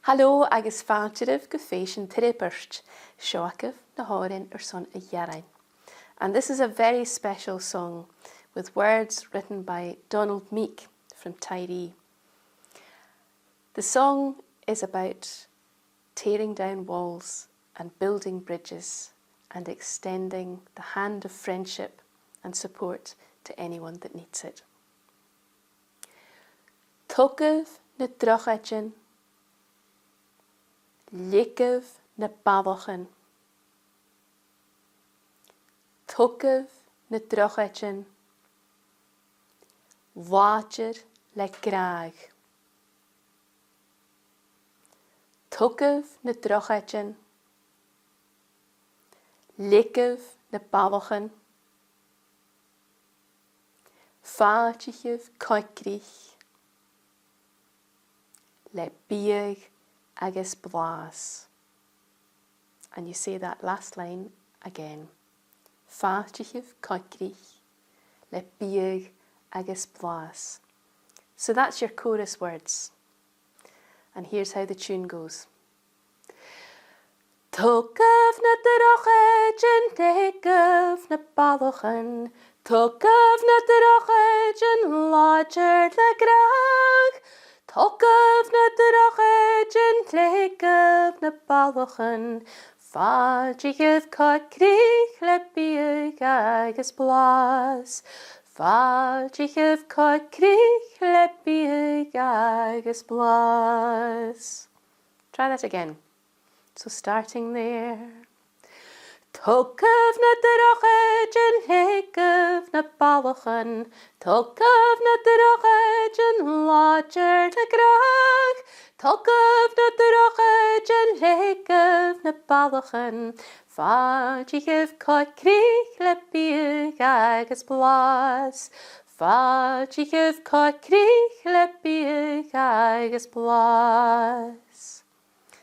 Hello, agus Fàiltichibh go féisìn tiribirst, Seachnaibh na háirín son Eadar. And this is a very special song with words written by Meek from Togaibh. The song is about tearing down walls and building bridges and extending the hand of friendship and support to anyone that needs it. Togaibh na Drochaidean, leagaibh na ballachan. Togaibh na Drochaidean, làidir le gràdh. Togaibh na Drochaidean, leagaibh na ballachan. Fàiltichibh coigrich, le biadh agus blàths. And you say that last line again. Fàiltichibh coigrich, le biadh agus blàths. So that's your chorus words. And here's how the tune goes. Togaibh na Drochaidean, leagaibh na ballachan. Togaibh na Drochaidean, làidir le gràdh. Togaibh na Drochaidean, leagaibh na ballachan. Fàiltichibh coigrich, le biadh agus blàths. Fàiltichibh coigrich, le biadh agus blàths. Try that again. So starting there. Togaibh na Drochaidean, leagaibh na ballachan. Togaibh na Drochaidean, làidir le gràdh. Togaibh na Drochaidean, leagaibh na ballachan. Fàiltichibh coigrich, le biadh agus blàths. Fàiltichibh coigrich, le biadh agus blàths.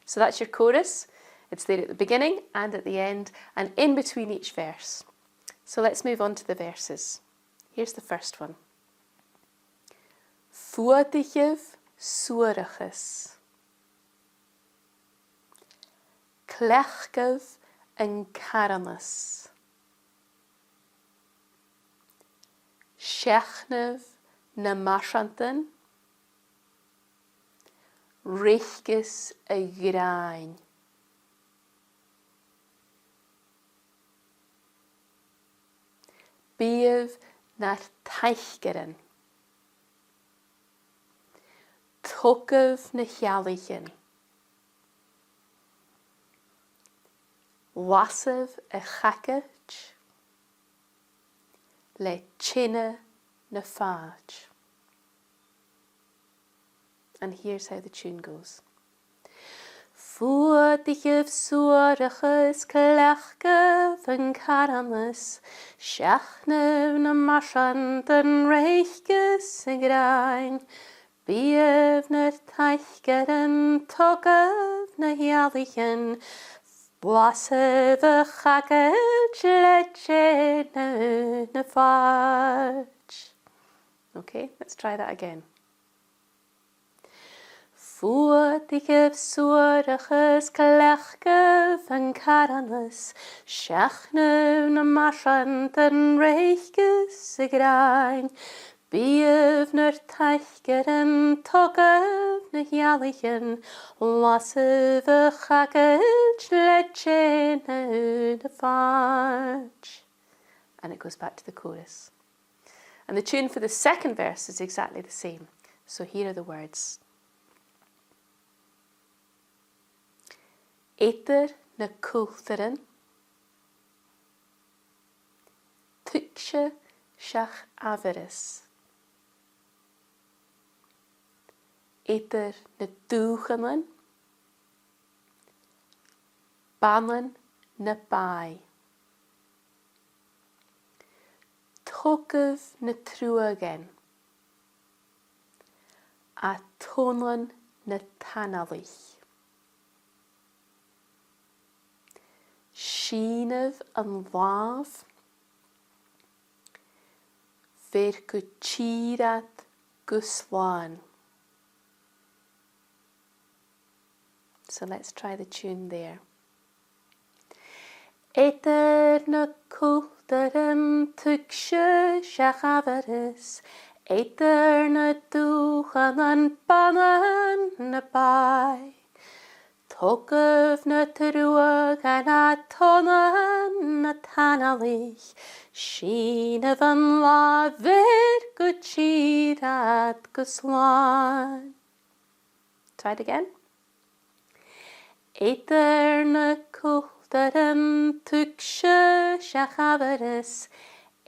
So that's your chorus. It's there at the beginning and at the end and in between each verse. So let's move on to the verses. Here's the first one. Fuadaichibh suarachas. Cleachdaibh and carthannas. Seachnaibh na marsantan. Reiceas a ghràin. Bithibh na taicearan. Togaibh na h-eallaichean. Lasaibh a chagailt. Le teine na fàilt. And here's how the tune goes. Fuadaichibh suarachas, cleachdaibh and carthannas. Seachnaibh na marsantan, reiceas a ghràin. Bithibh na taicearan, togaibh na h-eallaichean. Lasaibh a chagailt, le teine na fàilt. Okay, let's try that again. Fuadaichibh suarachas, cleachdaibh and carthannas. Seachnaibh na marsantan, reiceas a ghràin. Bithibh na taicearan, togaibh na h-eallaichean. Lasaibh a chagailt, le teine na fàilt. And it goes back to the chorus. And the tune for the second verse is exactly the same. So here are the words. Eadar na culturan. Tuigse Seachnaibh. Eadar na dúchanan. Bannan na bai. Togaibh na truaghain, a tónlan na tanalich. Seachnaibh an bhlàths, ver go tíreacht go slán. So let's try the tune there. Eadar na culturan tuigse Seachnaibh, Eadar na dúchan an ballachan na biadh. Togaibh na truaghain a tónlan na tanalich, Seachnaibh an làidir go tíreacht go slán. Try it again. Eadar na culturan tuigse Seachnaibh,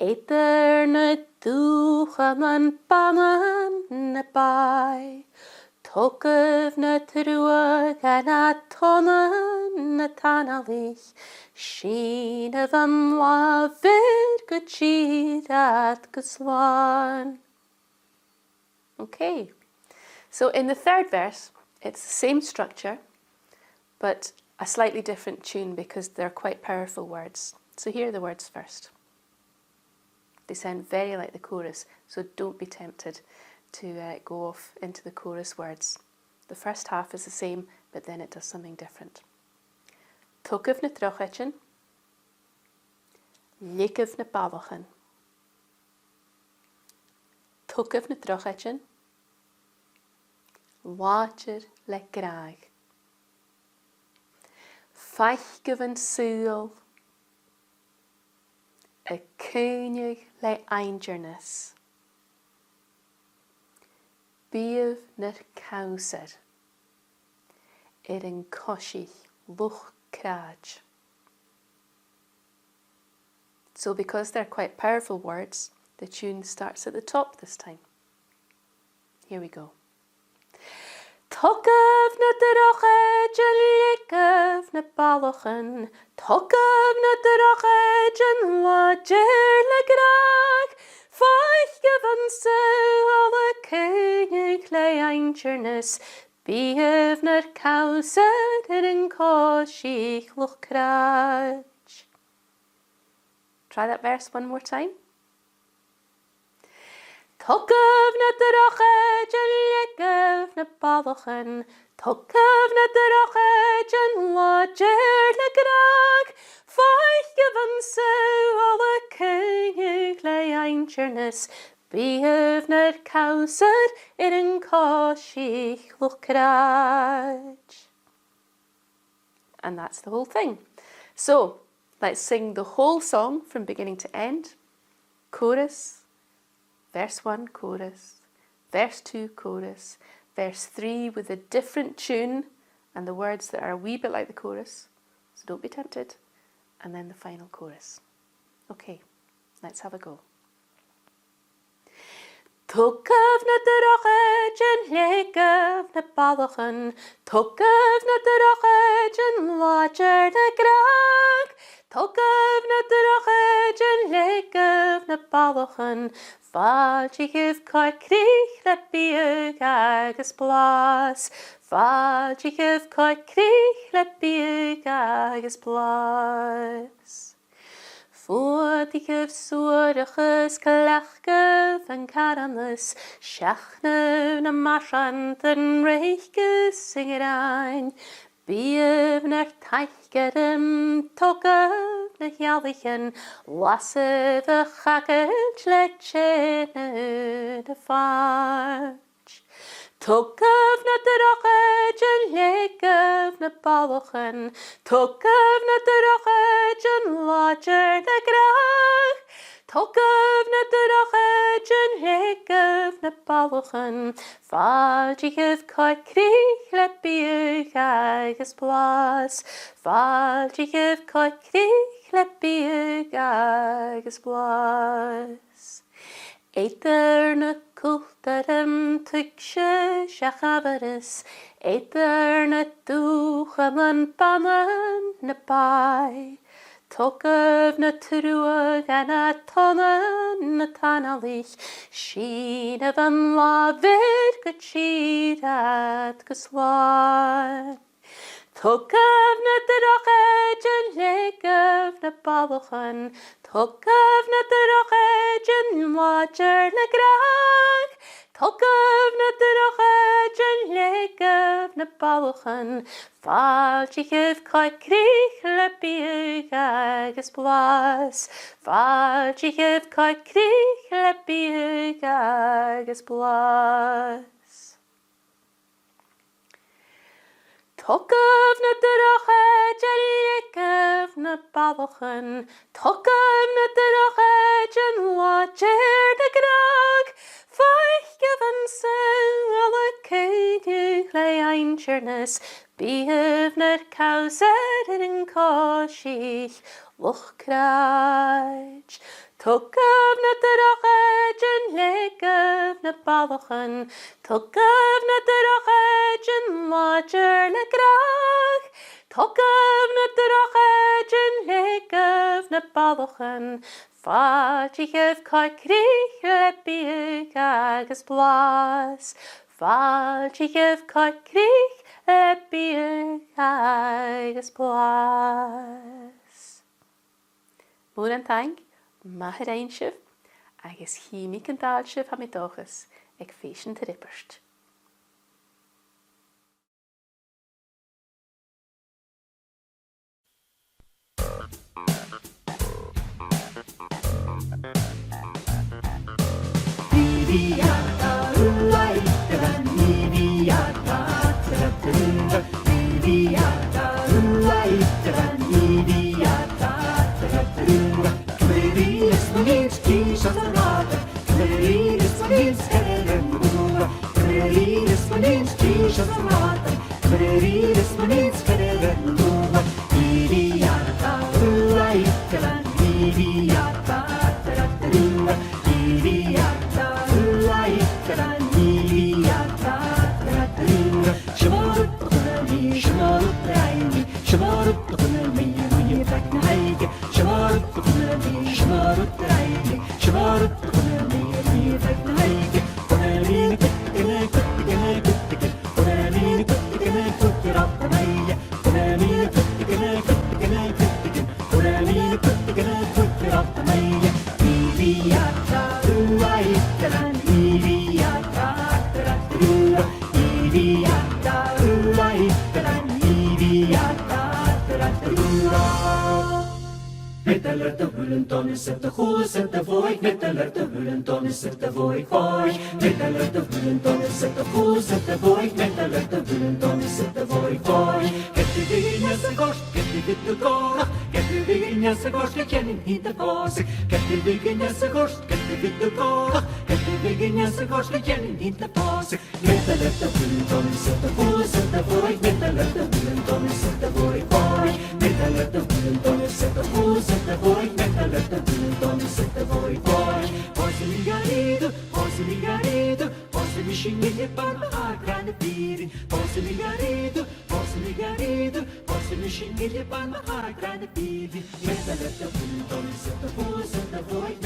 Eadar na dúchan an ballachan na biadh. Togaibh na truaghain a tónlan na tanalich, Seachnaibh an làidir go tíreacht go slán. Okay, so in the third verse, it's the same structure, but a slightly different tune because they're quite powerful words. So here are the words first. They sound very like the chorus, so don't be tempted to go off into the chorus words. The first half is the same, but then it does something different. Togaibh na Drochaidean, leagaibh na ballachan. Togaibh na Drochaidean, làidir le gràdh. Fàiltichibh an súil, a coigrich le aondearnas. Biadh na cosar, an cosich gràdh. So because they're quite powerful words, the tune starts at the top this time. Here we go. Togaibh na Drochaidean, leagaibh na ballachan, Togaibh na Drochaidean, làidir le gràdh. Fàiltichibh an súil, a coigrich le aondearnas, Bithibh na cosar, an cosich gràdh. Try that verse one more time. Togaibh na Drochaidean, leagaibh na ballachan, Togaibh na Drochaidean, làidir le gràdh. Fàiltichibh an súil, a coigrich le aondearnas, Bithibh na cosar, an cosich gràdh. And that's the whole thing. So let's sing the whole song from beginning to end. Chorus. Verse 1, chorus, verse 2, chorus, verse 3 with a different tune and the words that are a wee bit like the chorus, so don't be tempted, and then the final chorus. Okay, let's have a go. Togaibh na Drochaidean, leagaibh na ballachan, Togaibh na Drochaidean, làidir le gràdh. Togaibh na Drochaidean, leagaibh na ballachan, Fàiltichibh coigrich le biadh agus blàths. Fàiltichibh coigrich le biadh agus blàths. Fuadaichibh suarachas, cleachdaibh an carthannas, Seachnaibh na marsantan, reiceas in ghràin. Bithibh na taicearan, Togaibh na h-eallaichean, Lasaibh a chagailt le teine na fàilt. Togaibh na Drochaidean, leagaibh na ballachan, Togaibh na Drochaidean, làidir le gràdh. Togaibh na Drochaidean, leagaibh na ballachan, Fàiltichibh coigrich le biadh agus blàths. Fàiltichibh coigrich le biadh agus blàths. Eadar na culturan tuigse Seachnaibh, Eadar na dúchan an ballachan na biadh. Togaibh na truach na tonna na tanalich, Seachnaibh an làidir go tíad go sláin. Togaibh na Drochaidean leagaibh na ballachan, Togaibh na Drochaidean làidir na gràdh, Togaibh na Drochaidean leagaibh na ballachan, Fàiltichibh coigrich biadh agus blàths, Fàiltichibh coigrich biadh agus blàths. Togaibh na Drochaidean leagaibh na ballachan, Togaibh na Drochaidean làidir na gràdh, Fàiltichibh an h-eallaichean carthannas, Bithibh na causarin cosich gràdh. Togaibh na Drochaidean leagaibh na ballachan, Togaibh na Drochaidean làidir na gràdh, Togaibh na Drochaidean leagaibh na ballachan, Fàiltichibh coigrich biadh agus blàths, Fàiltichibh coigrich biadh agus blàths. Mór an tang, Màiri Anna agus Meek an Fàiltichibh ha mi dóchas ag féisin tar ripperst. Set the horse at the void, met the letter and Tony set the void void, met the letter and Tony set the horse at the void, met the letter and Tony set the void void. Get the big as a ghost, get the bit to go, get the big as a ghost, get in the boss, get the big as a ghost, get the bit to go, get the big as a ghost, get in the boss. Met the letter and Tony set the horse at the void, met the letter and Tony set the void void, met the letter and Tony set the horse at the void, met the letter. Don't set the boy boy. Posso ligaredo, posso me xingar para a grande pire. Posso ligaredo, posso me xingar para a grande pire. Meta let the boy, don't set the boy,